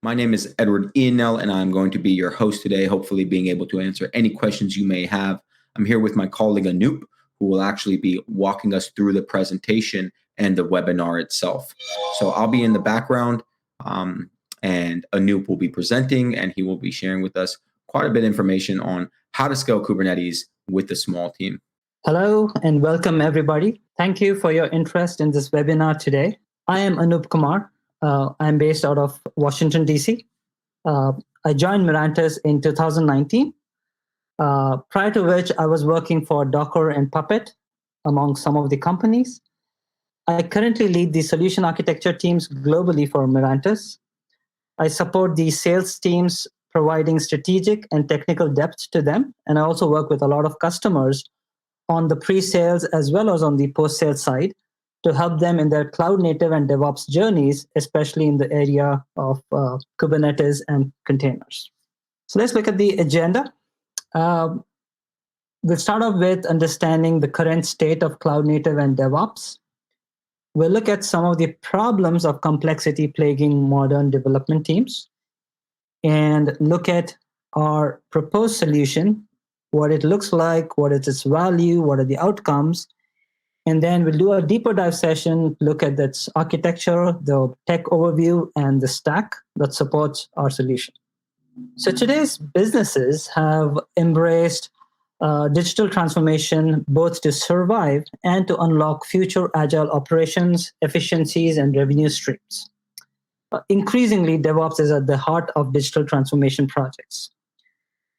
My name is Edward Ianell, and I'm going to be your host today, hopefully being able to answer any questions you may have. I'm here with my colleague Anoop, who will actually be walking us through the presentation and the webinar itself. So I'll be in the background, and Anoop will be presenting, and he will be sharing with us quite a bit of information on how to scale Kubernetes with a small team. Hello and welcome everybody. Thank you for your interest in this webinar today. I am Anoop Kumar. I'm based out of Washington, DC. I joined Mirantis in 2019, prior to which I was working for Docker and Puppet, among some of the companies. I currently lead the solution architecture teams globally for Mirantis. I support the sales teams, providing strategic and technical depth to them, and I also work with a lot of customers on the pre-sales as well as on the post-sales side to help them in their cloud-native and DevOps journeys, especially in the area of Kubernetes and containers. So let's look at the agenda. We'll start off with understanding the current state of cloud-native and DevOps. We'll look at some of the problems of complexity plaguing modern development teams and look at our proposed solution, what it looks like, what is its value, what are the outcomes. And then we'll do a deeper dive session, look at its architecture, the tech overview, and the stack that supports our solution. So today's businesses have embraced digital transformation both to survive and to unlock future agile operations, efficiencies, and revenue streams. Increasingly, DevOps is at the heart of digital transformation projects.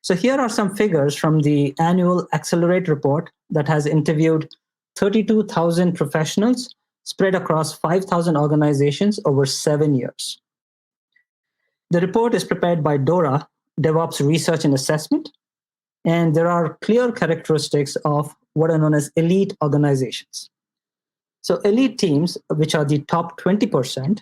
So here are some figures from the annual Accelerate report that has interviewed 32,000 professionals spread across 5,000 organizations over 7 years. The report is prepared by DORA, DevOps Research and Assessment, and there are clear characteristics of what are known as elite organizations. So elite teams, which are the top 20%,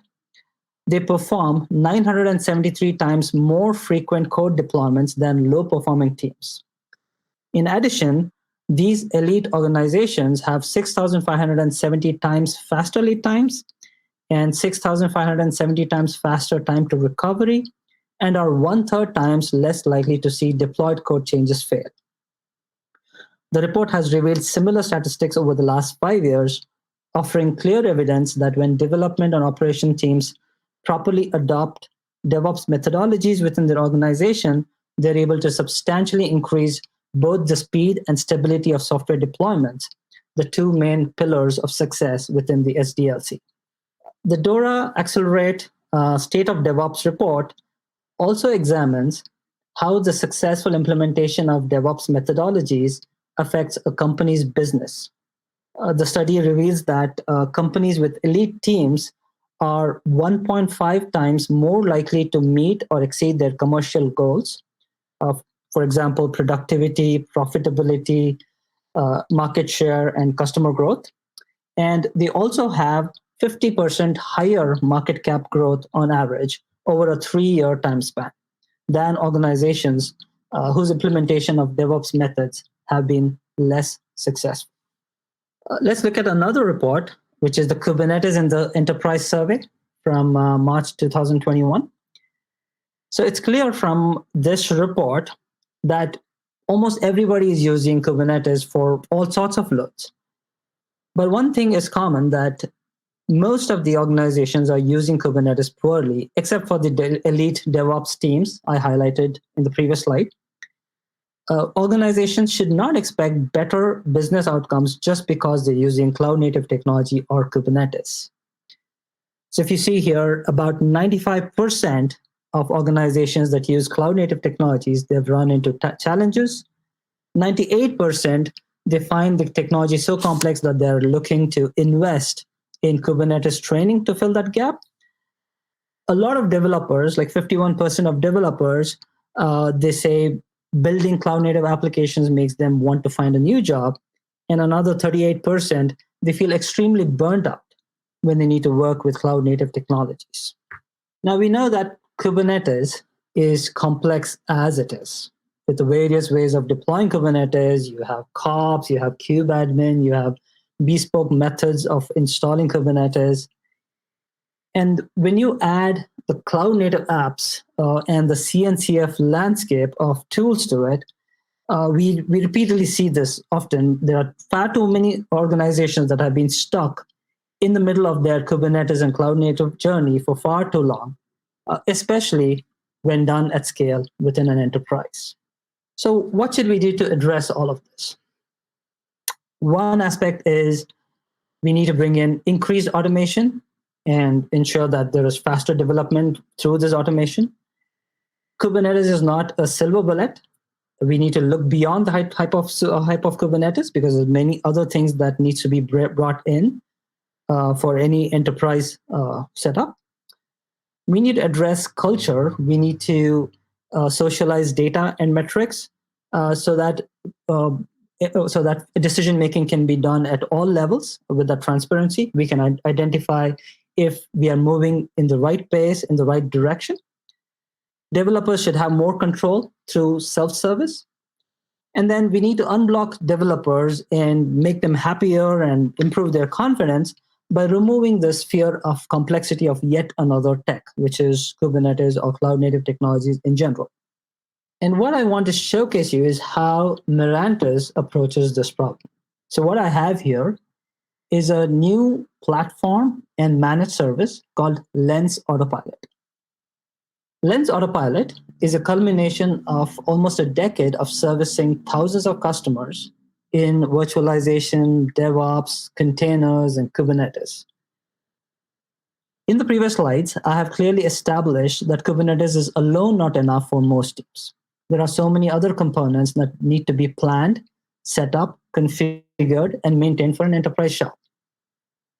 they perform 973 times more frequent code deployments than low-performing teams. In addition, these elite organizations have 6,570 times faster lead times and 6,570 times faster time to recovery, and are 1/3 times less likely to see deployed code changes fail. The report has revealed similar statistics over the last 5 years, offering clear evidence that when development and operation teams properly adopt DevOps methodologies within their organization, they're able to substantially increase both the speed and stability of software deployments, the two main pillars of success within the SDLC. The DORA Accelerate State of DevOps report also examines how the successful implementation of DevOps methodologies affects a company's business. The study reveals that companies with elite teams are 1.5 times more likely to meet or exceed their commercial goals of, for example, productivity, profitability, market share, and customer growth. And they also have 50% higher market cap growth on average over a 3-year time span than organizations whose implementation of DevOps methods have been less successful. Let's look at another report, which is the Kubernetes in the Enterprise Survey from March 2021. So it's clear from this report that almost everybody is using Kubernetes for all sorts of loads. But one thing is common, that most of the organizations are using Kubernetes poorly, except for the elite DevOps teams I highlighted in the previous slide. Organizations should not expect better business outcomes just because they're using cloud-native technology or Kubernetes. So if you see here, about 95% of organizations that use cloud-native technologies, they've run into challenges. 98%, they find the technology so complex that they're looking to invest in Kubernetes training to fill that gap. A lot of developers, like 51% of developers, they say building cloud-native applications makes them want to find a new job. And another 38%, they feel extremely burnt out when they need to work with cloud-native technologies. Now, we know that Kubernetes is complex as it is. With the various ways of deploying Kubernetes, you have kops, you have kubeadmin, you have bespoke methods of installing Kubernetes. And when you add the cloud native apps and the CNCF landscape of tools to it, we repeatedly see this often. There are far too many organizations that have been stuck in the middle of their Kubernetes and cloud native journey for far too long, especially when done at scale within an enterprise. So what should we do to address all of this? One aspect is we need to bring in increased automation and ensure that there is faster development through this automation. Kubernetes is not a silver bullet. We need to look beyond the hype of Kubernetes, because there's many other things that needs to be brought in for any enterprise setup. We need to address culture. We need to socialize data and metrics so that decision making can be done at all levels with that transparency. We can identify if we are moving in the right pace, in the right direction. Developers should have more control through self-service. And then we need to unblock developers and make them happier and improve their confidence by removing this fear of complexity of yet another tech, which is Kubernetes or cloud native technologies in general. And what I want to showcase you is how Mirantis approaches this problem. So what I have here is a new platform and managed service called Lens Autopilot. Lens Autopilot is a culmination of almost a decade of servicing thousands of customers in virtualization, DevOps, containers, and Kubernetes. In the previous slides, I have clearly established that Kubernetes is alone not enough for most teams. There are so many other components that need to be planned, set up, configured, and maintained for an enterprise shop.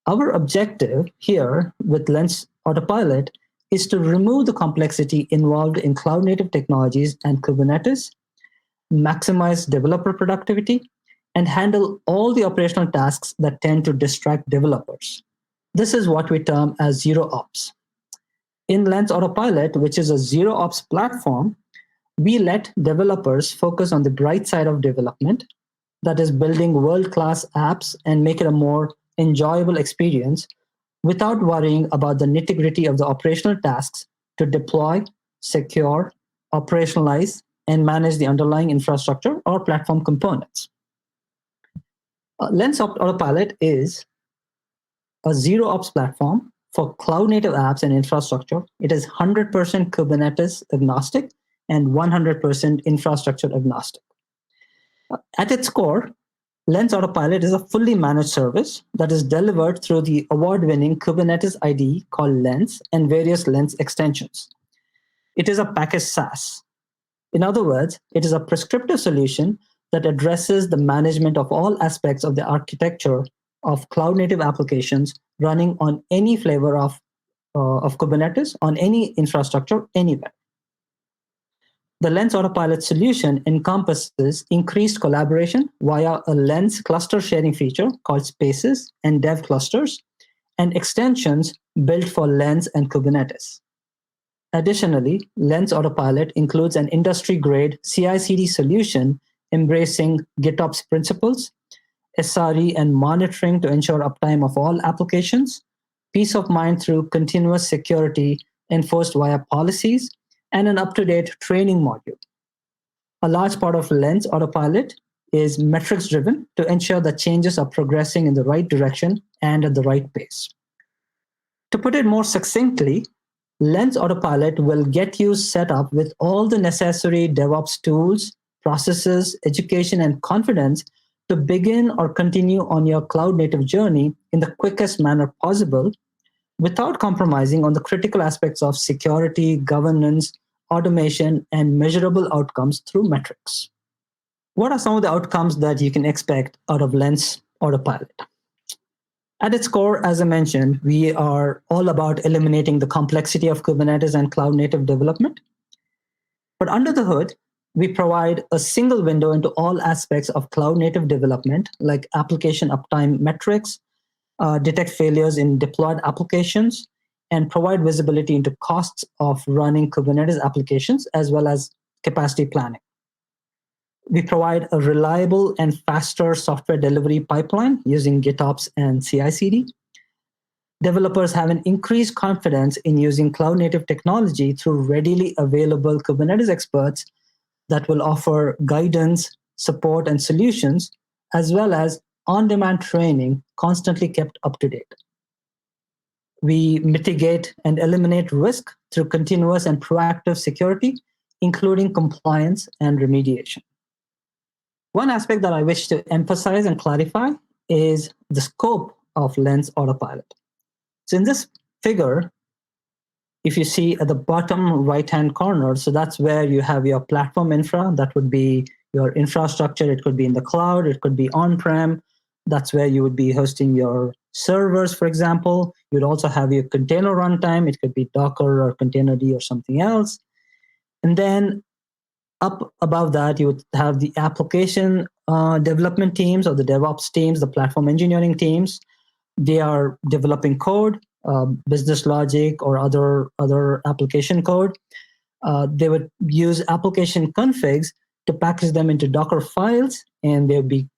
Our objective here with Lens Autopilot is to remove the complexity involved in cloud-native technologies and Kubernetes, maximize developer productivity, and handle all the operational tasks that tend to distract developers. This is what we term as ZeroOps. In Lens Autopilot, which is a ZeroOps platform, we let developers focus on the bright side of development, that is building world-class apps and make it a more enjoyable experience without worrying about the nitty-gritty of the operational tasks to deploy, secure, operationalize, and manage the underlying infrastructure or platform components. Lens Autopilot is a ZeroOps platform for cloud-native apps and infrastructure. It is 100% Kubernetes agnostic and 100% infrastructure agnostic. At its core, Lens Autopilot is a fully managed service that is delivered through the award-winning Kubernetes IDE called Lens and various Lens extensions. It is a packaged SaaS. In other words, it is a prescriptive solution that addresses the management of all aspects of the architecture of cloud-native applications running on any flavor of Kubernetes, on any infrastructure, anywhere. The Lens Autopilot solution encompasses increased collaboration via a Lens cluster sharing feature called Spaces and Dev clusters, and extensions built for Lens and Kubernetes. Additionally, Lens Autopilot includes an industry-grade CI/CD solution embracing GitOps principles, SRE and monitoring to ensure uptime of all applications, peace of mind through continuous security enforced via policies, and an up-to-date training module. A large part of Lens Autopilot is metrics-driven to ensure that changes are progressing in the right direction and at the right pace. To put it more succinctly, Lens Autopilot will get you set up with all the necessary DevOps tools, processes, education, and confidence to begin or continue on your cloud-native journey in the quickest manner possible, without compromising on the critical aspects of security, governance, automation, and measurable outcomes through metrics. What are some of the outcomes that you can expect out of Lens Autopilot? At its core, as I mentioned, we are all about eliminating the complexity of Kubernetes and cloud-native development. But under the hood, we provide a single window into all aspects of cloud-native development, like application uptime metrics, detect failures in deployed applications, and provide visibility into costs of running Kubernetes applications, as well as capacity planning. We provide a reliable and faster software delivery pipeline using GitOps and CI/CD. developers have an increased confidence in using cloud-native technology through readily available Kubernetes experts that will offer guidance, support, and solutions, as well as on-demand training constantly kept up to date. We mitigate and eliminate risk through continuous and proactive security, including compliance and remediation. One aspect that I wish to emphasize and clarify is the scope of Lens Autopilot. So in this figure, if you see at the bottom right-hand corner, so that's where you have your platform infra. That would be your infrastructure. It could be in the cloud. It could be on-prem. That's where you would be hosting your servers, for example. You'd also have your container runtime. It could be Docker or Containerd or something else. And then up above that, you would have the application development teams or the DevOps teams, the platform engineering teams. They are developing code, business logic, or other application code. They would use application configs to package them into Docker files, and they'll be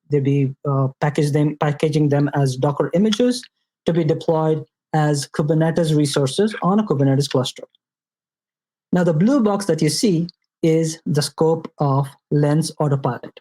packaging them as Docker images to be deployed as Kubernetes resources on a Kubernetes cluster. Now, the blue box that you see is the scope of Lens Autopilot.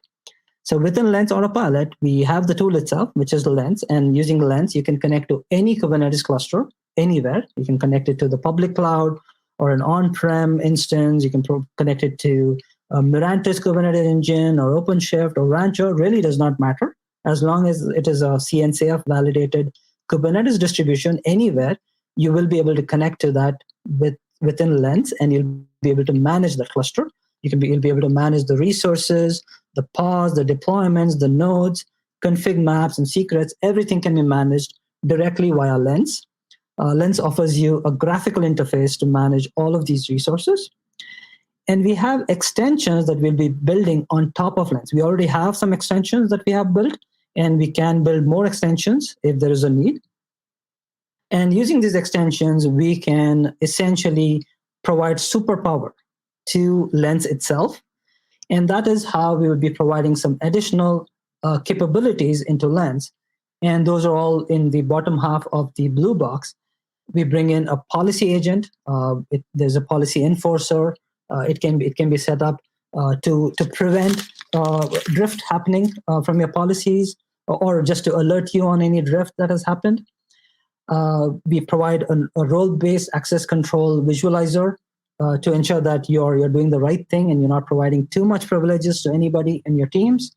So within Lens Autopilot, we have the tool itself, which is Lens, and using Lens, you can connect to any Kubernetes cluster anywhere. You can connect it to the public cloud or an on-prem instance. You can connect it to a Mirantis Kubernetes engine or OpenShift or Rancher. Really does not matter. As long as it is a CNCF validated Kubernetes distribution anywhere, you will be able to connect to that within Lens, and you'll be able to manage the cluster. You'll be able to manage the resources, the pods, the deployments, the nodes, config maps, and secrets. Everything can be managed directly via Lens. Lens offers you a graphical interface to manage all of these resources. And we have extensions that we'll be building on top of Lens. We already have some extensions that we have built, and we can build more extensions if there is a need. And using these extensions, we can essentially provide superpower to Lens itself. And that is how we would be providing some additional capabilities into Lens. And those are all in the bottom half of the blue box. We bring in a policy agent. There's a policy enforcer. It can be set up to prevent drift happening from your policies, or just to alert you on any drift that has happened. We provide a role-based access control visualizer to ensure that you're doing the right thing and you're not providing too much privileges to anybody in your teams.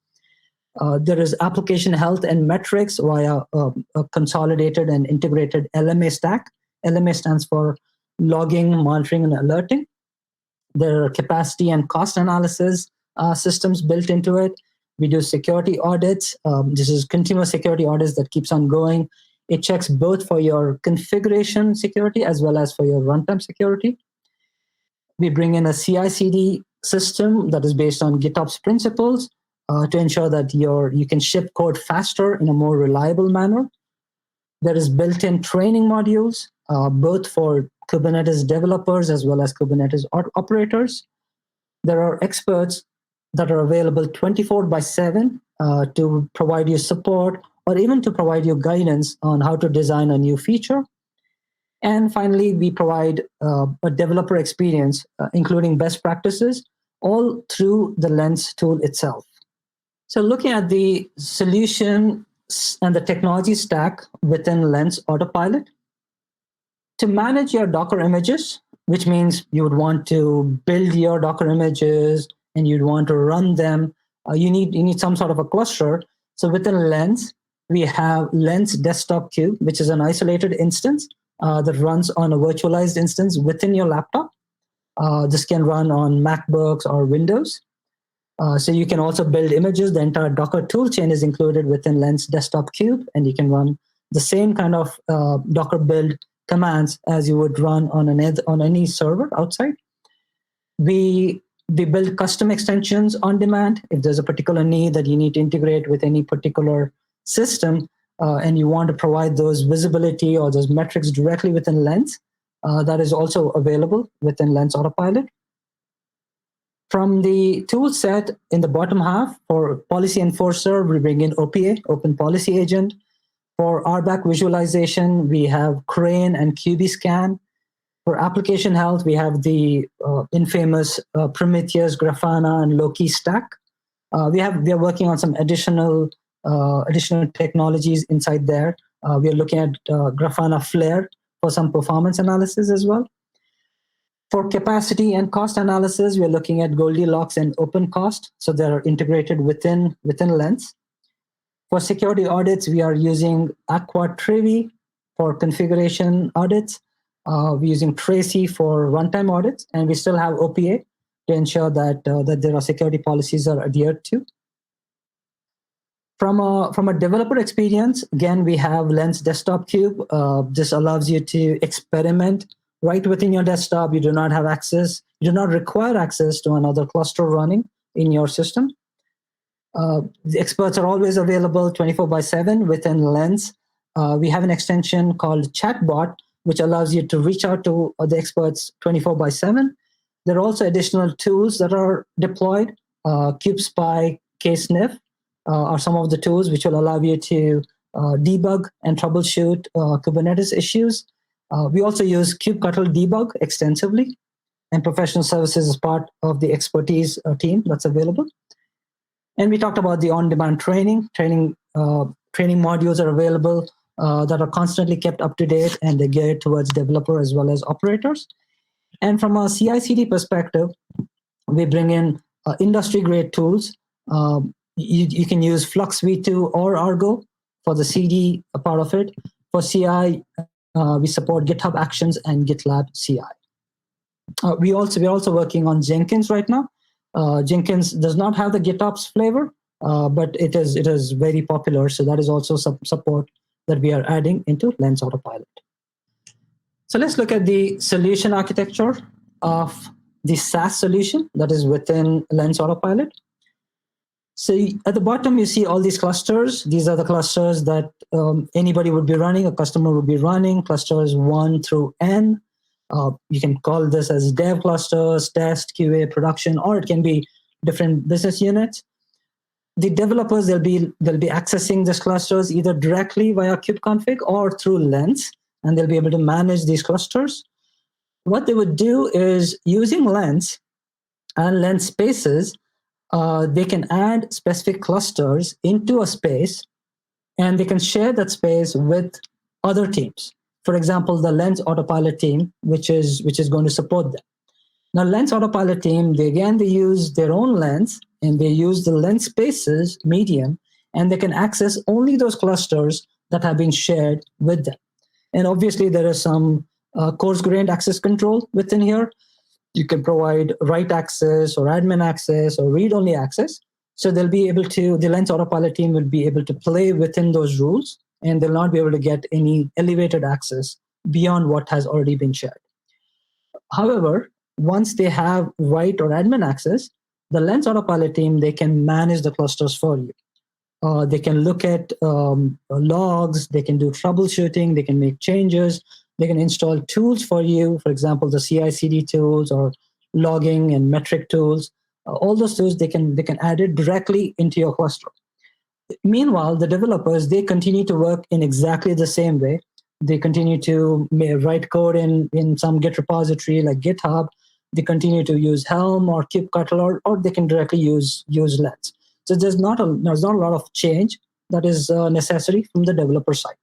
There is application health and metrics via a consolidated and integrated LMA stack. LMA stands for logging, monitoring, and alerting. There are capacity and cost analysis systems built into it. We do security audits. This is continuous security audits that keeps on going. It checks both for your configuration security as well as for your runtime security. We bring in a CI/CD system that is based on GitOps principles to ensure that you can ship code faster in a more reliable manner. There is built-in training modules, both for Kubernetes developers as well as Kubernetes operators. There are experts that are available 24/7 to provide you support or even to provide you guidance on how to design a new feature. And finally, we provide a developer experience, including best practices, all through the Lens tool itself. So looking at the solution and the technology stack within Lens Autopilot, to manage your Docker images, which means you would want to build your Docker images and you'd want to run them, you need some sort of a cluster. So within Lens, we have Lens Desktop Cube, which is an isolated instance that runs on a virtualized instance within your laptop. This can run on MacBooks or Windows. So you can also build images. The entire Docker toolchain is included within Lens Desktop Cube, and you can run the same kind of Docker build commands as you would run on any server outside. We build custom extensions on demand. If there's a particular need that you need to integrate with any particular system, and you want to provide those visibility or those metrics directly within Lens, that is also available within Lens Autopilot. From the tool set in the bottom half for policy enforcer, we bring in OPA, Open Policy Agent. For RBAC visualization, we have Crane and QBScan. For application health, we have the infamous Prometheus, Grafana, and Loki stack. We are working on some additional technologies inside there. We are looking at Grafana Flare for some performance analysis as well. For capacity and cost analysis, we are looking at Goldilocks and OpenCost, so they're integrated within Lens. For security audits, we are using AquaTrivi for configuration audits. We're using Tracy for runtime audits, and we still have OPA to ensure that there are security policies are adhered to. From a developer experience, again, we have Lens Desktop Cube. This allows you to experiment right within your desktop. You do not have access. You do not require access to another cluster running in your system. The experts are always available 24/7 within Lens. We have an extension called Chatbot, which allows you to reach out to the experts 24/7. There are also additional tools that are deployed. KubeSpy, KSniff are some of the tools which will allow you to debug and troubleshoot Kubernetes issues. We also use kubectl debug extensively, and professional services is part of the expertise team that's available. And we talked about the on-demand training. Training modules are available that are constantly kept up to date, and they're geared towards developer as well as operators. And from a CI/CD perspective, we bring in industry-grade tools. You can use Flux V2 or Argo for the CD part of it. For CI, we support GitHub Actions and GitLab CI. We're also working on Jenkins right now. Jenkins does not have the GitOps flavor, but it is very popular. So that is also support that we are adding into Lens Autopilot. So let's look at the solution architecture of the SaaS solution that is within Lens Autopilot. So at the bottom, you see all these clusters. These are the clusters that anybody would be running, a customer would be running, clusters 1 through N. You can call this as dev clusters, test, QA, production, or it can be different business units. The developers, they'll be accessing these clusters either directly via kubeconfig or through Lens, and they'll be able to manage these clusters. What they would do is, using Lens and Lens spaces, they can add specific clusters into a space, and they can share that space with other teams. For example, the Lens Autopilot team, which is going to support them. Now, Lens Autopilot team, they use their own Lens, and they use the Lens spaces medium, and they can access only those clusters that have been shared with them. And obviously, there is some coarse-grained access control within here. You can provide write access or admin access or read-only access. So the Lens Autopilot team will be able to play within those rules, and they'll not be able to get any elevated access beyond what has already been shared. However, once they have write or admin access, the Lens Autopilot team, they can manage the clusters for you. They can look at logs, they can do troubleshooting, they can make changes, they can install tools for you, for example, the CI/CD tools or logging and metric tools. All those tools, they can add it directly into your cluster. Meanwhile, the developers, they continue to work in exactly the same way. They continue to write code in some Git repository like GitHub. They continue to use Helm or kubectl, or they can directly use Lens. So there's not a lot of change that is necessary from the developer side.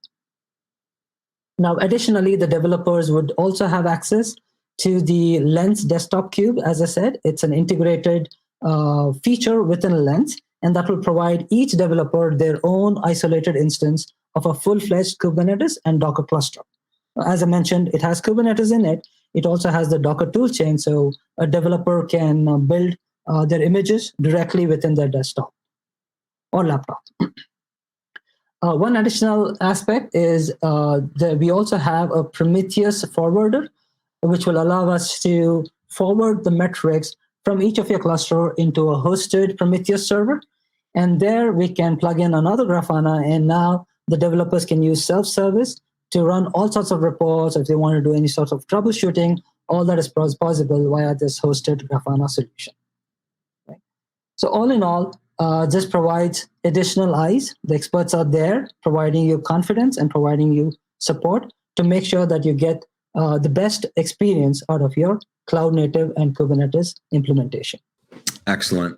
Now, additionally, the developers would also have access to the Lens Desktop Cube. As I said, it's an integrated feature within Lens, and that will provide each developer their own isolated instance of a full-fledged Kubernetes and Docker cluster. As I mentioned, it has Kubernetes in it. It also has the Docker toolchain, so a developer can build their images directly within their desktop or laptop. One additional aspect is that we also have a Prometheus forwarder, which will allow us to forward the metrics from each of your cluster into a hosted Prometheus server. And there we can plug in another Grafana, and now the developers can use self-service to run all sorts of reports. If they want to do any sort of troubleshooting, all that is possible via this hosted Grafana solution. Right? So all in all, just provides additional eyes. The experts are there providing you confidence and providing you support to make sure that you get the best experience out of your cloud native and Kubernetes implementation. Excellent.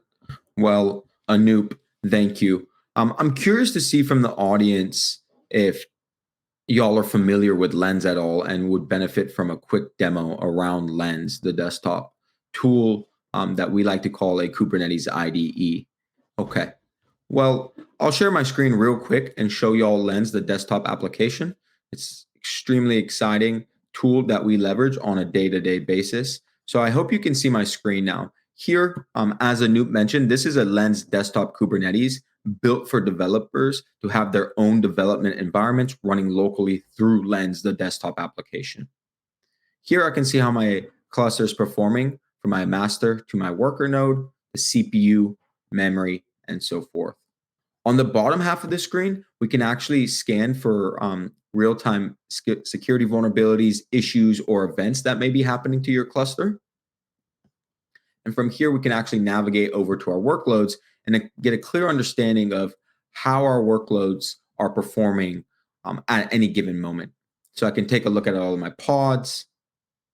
Well, Anoop, thank you. I'm curious to see from the audience if y'all are familiar with Lens at all and would benefit from a quick demo around Lens, the desktop tool that we like to call a Kubernetes IDE. Okay. Well, I'll share my screen real quick and show y'all Lens, the desktop application. It's extremely exciting tool that we leverage on a day-to-day basis. So I hope you can see my screen now. Here, as Anoop mentioned, this is a Lens desktop Kubernetes built for developers to have their own development environments running locally through Lens, the desktop application. Here I can see how my cluster is performing from my master to my worker node, the CPU, memory, and so forth. On the bottom half of the screen, we can actually scan for real-time security vulnerabilities, issues, or events that may be happening to your cluster. And from here, we can actually navigate over to our workloads and get a clear understanding of how our workloads are performing at any given moment. So I can take a look at all of my pods,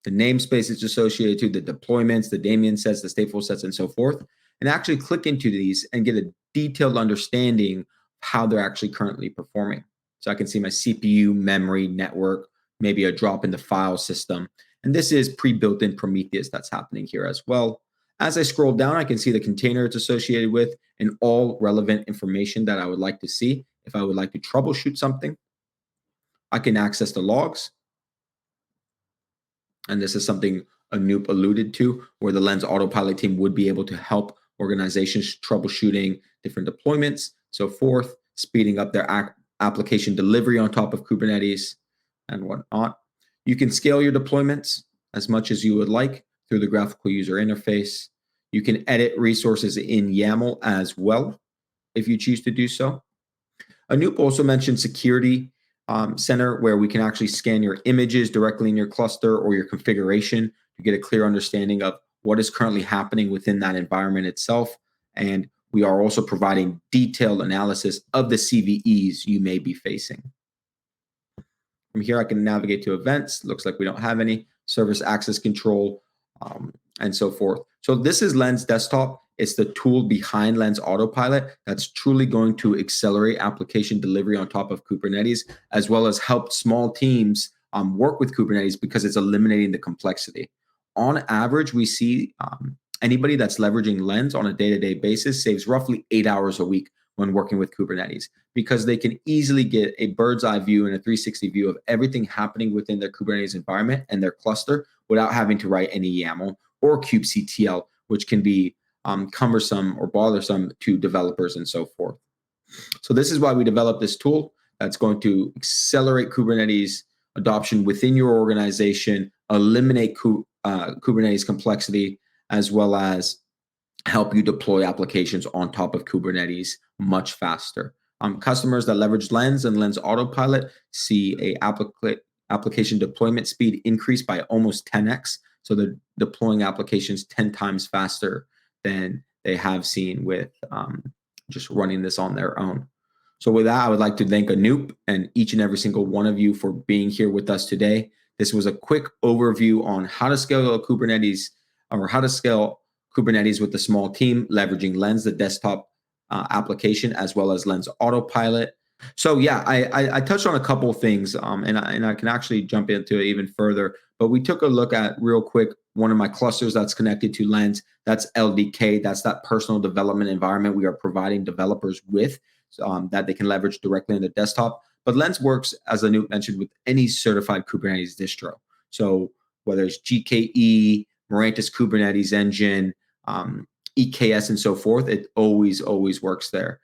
the namespaces associated to the deployments, the daemon sets, the stateful sets, and so forth, and actually click into these and get a detailed understanding of how they're actually currently performing. So I can see my CPU, memory, network, maybe a drop in the file system. And this is pre-built in Prometheus that's happening here as well. As I scroll down, I can see the container it's associated with and all relevant information that I would like to see. If I would like to troubleshoot something, I can access the logs. And this is something Anoop alluded to, where the Lens Autopilot team would be able to help organizations troubleshooting different deployments, so forth, speeding up their application delivery on top of Kubernetes and whatnot. You can scale your deployments as much as you would like through the graphical user interface. You can edit resources in YAML as well, if you choose to do so. Anoop also mentioned Security Center, where we can actually scan your images directly in your cluster or your configuration to get a clear understanding of what is currently happening within that environment itself. And we are also providing detailed analysis of the CVEs you may be facing. From here, I can navigate to events. Looks like we don't have any. Service access control, and so forth. So this is Lens Desktop. It's the tool behind Lens Autopilot that's truly going to accelerate application delivery on top of Kubernetes, as well as help small teams work with Kubernetes because it's eliminating the complexity. On average, we see anybody that's leveraging Lens on a day-to-day basis saves roughly 8 hours a week when working with Kubernetes, because they can easily get a bird's eye view and a 360 view of everything happening within their Kubernetes environment and their cluster without having to write any YAML or kubectl, which can be cumbersome or bothersome to developers and so forth. So this is why we developed this tool that's going to accelerate Kubernetes adoption within your organization, eliminate Kubernetes complexity, as well as help you deploy applications on top of Kubernetes much faster. Customers that leverage Lens and Lens Autopilot see a application deployment speed increase by almost 10x. So they're deploying applications 10 times faster than they have seen with just running this on their own. So with that, I would like to thank Anoop and each and every single one of you for being here with us today. This was a quick overview on how to scale a Kubernetes, or how to scale Kubernetes with a small team, leveraging Lens, the desktop application, as well as Lens Autopilot. So yeah, I touched on a couple of things, and I can actually jump into it even further. But we took a look at real quick one of my clusters that's connected to Lens. That's LDK. That's that personal development environment we are providing developers with, that they can leverage directly on the desktop. But Lens works, as Anoop mentioned, with any certified Kubernetes distro. So whether it's GKE, Mirantis Kubernetes Engine, EKS, and so forth, it always works there.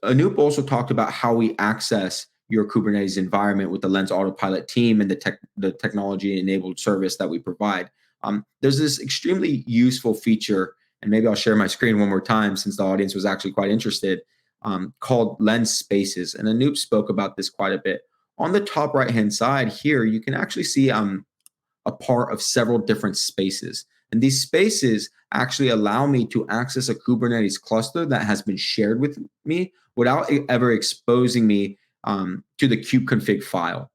Anoop also talked about how we access your Kubernetes environment with the Lens Autopilot team and the technology-enabled service that we provide. There's this extremely useful feature, and maybe I'll share my screen one more time since the audience was actually quite interested, called Lens Spaces. And Anoop spoke about this quite a bit. On the top right-hand side here, you can actually see a part of several different spaces. And these spaces actually allow me to access a Kubernetes cluster that has been shared with me without ever exposing me to the kubeconfig file.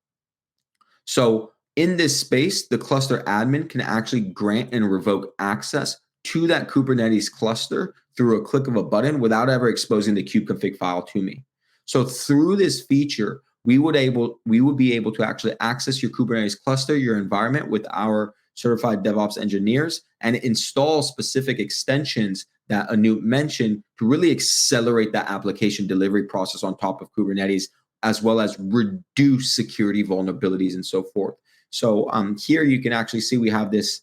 So in this space, the cluster admin can actually grant and revoke access to that Kubernetes cluster through a click of a button without ever exposing the kubeconfig file to me. So through this feature, we would be able to actually access your Kubernetes cluster, your environment with our certified DevOps engineers, and install specific extensions that Anoop mentioned to really accelerate that application delivery process on top of Kubernetes, as well as reduce security vulnerabilities and so forth. So here you can actually see we have this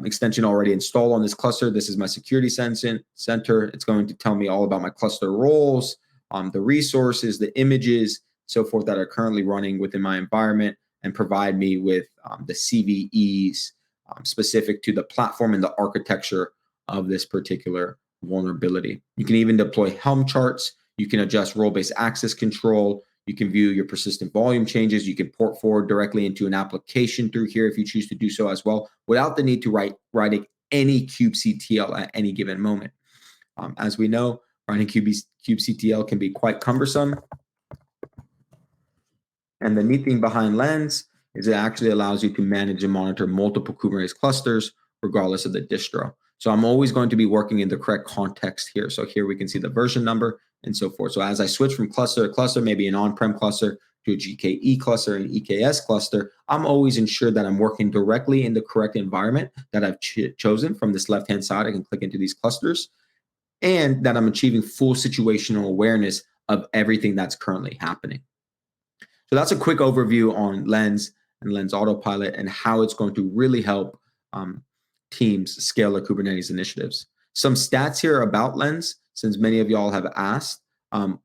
extension already installed on this cluster. This is my security center. It's going to tell me all about my cluster roles, the resources, the images, so forth that are currently running within my environment, and provide me with the CVEs specific to the platform and the architecture of this particular vulnerability. You can even deploy Helm charts. You can adjust role-based access control. You can view your persistent volume changes. You can port forward directly into an application through here if you choose to do so as well, without the need to writing any kubectl at any given moment. As we know, writing kubectl can be quite cumbersome. And the neat thing behind Lens is it actually allows you to manage and monitor multiple Kubernetes clusters regardless of the distro. So I'm always going to be working in the correct context here. So here we can see the version number and so forth. So as I switch from cluster to cluster, maybe an on-prem cluster to a GKE cluster, an EKS cluster, I'm always ensured that I'm working directly in the correct environment that I've chosen. From this left-hand side, I can click into these clusters, and that I'm achieving full situational awareness of everything that's currently happening. So that's a quick overview on Lens and Lens Autopilot and how it's going to really help teams scale their Kubernetes initiatives. Some stats here about Lens, since many of y'all have asked.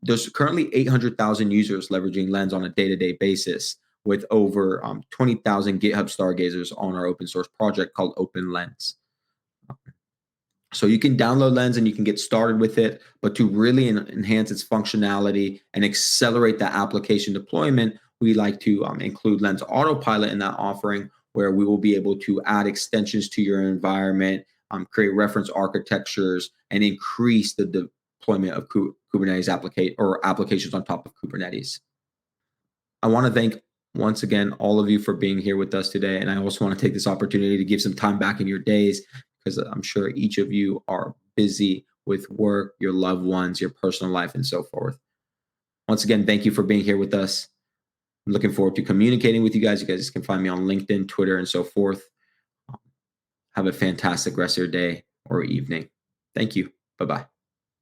There's currently 800,000 users leveraging Lens on a day-to-day basis, with over 20,000 GitHub stargazers on our open source project called Open Lens. So you can download Lens and you can get started with it, but to really enhance its functionality and accelerate that application deployment, we like to include Lens Autopilot in that offering, where we will be able to add extensions to your environment, create reference architectures, and increase the deployment of Kubernetes applications on top of Kubernetes. I want to thank once again all of you for being here with us today, and I also want to take this opportunity to give some time back in your days, because I'm sure each of you are busy with work, your loved ones, your personal life, and so forth. Once again, thank you for being here with us. I'm looking forward to communicating with you guys. You guys can find me on LinkedIn, Twitter, and so forth. Have a fantastic rest of your day or evening. Thank you. Bye-bye.